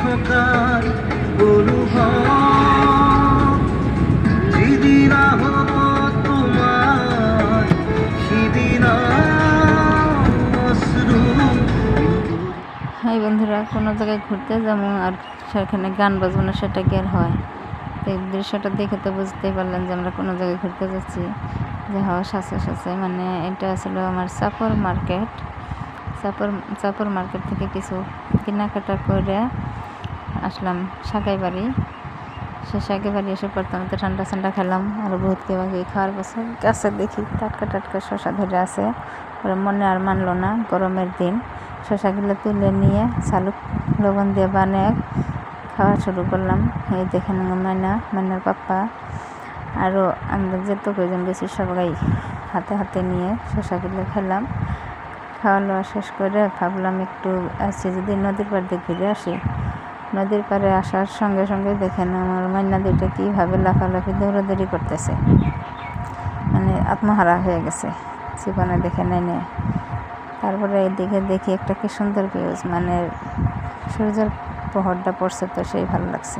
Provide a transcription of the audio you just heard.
খোকার অনুভব যেদিন হব তোমার সেদিন অশ্রু। হাই বন্ধুরা, কোনো জায়গায় ঘুরতে যাবো আর সেখানে গান বাজবো না, সেটা কি আর হয়? তো এই দৃশ্যটা দেখে তো বুঝতেই পারলেন যে আমরা কোনো জায়গায় ঘুরতে যাচ্ছি। যে হাওয়া সাথে সাথে মানে এটা আসলে আমার চাপর মার্কেট থেকে কিছু কেনাকাটা করে আসলাম সাকাই বাড়ি। সে সাকাই বাড়ি এসে প্রথমে ঠান্ডা খেলাম, আর বহুত কেবাকে খাওয়ার পাশে গাছে দেখি টাটকা শশা ধরে আছে। ওরা মনে আর মানলো না, গরমের দিন শশাগুলো তুলে নিয়ে শালুক লবণ দিয়ে বানিয়ে খাওয়া শুরু করলাম। এই দেখেন মাইনার পাপ্পা আরও আমরা যেত কয়জন বেশি সবাই হাতে নিয়ে শশাগুলো খেলাম। খাওয়া দাওয়া শেষ করে ভাবলাম একটু আসছি যদি নদীর পাড় দিয়ে ঘুরে আসি। নদীর পাড়ে আসার সঙ্গে সঙ্গে দেখেন আমার মাইনা দুইটা কীভাবে লাফালাফি দৌড়াদৌড়ি করতেছে, মানে আত্মহারা হয়ে গেছে জীবনে দেখে নেয়। তারপরে এদিকে দেখি একটা কি সুন্দর ভিউজ, মানে সূর্যের প্রহরটা পড়ছে তো সেই ভালো লাগছে।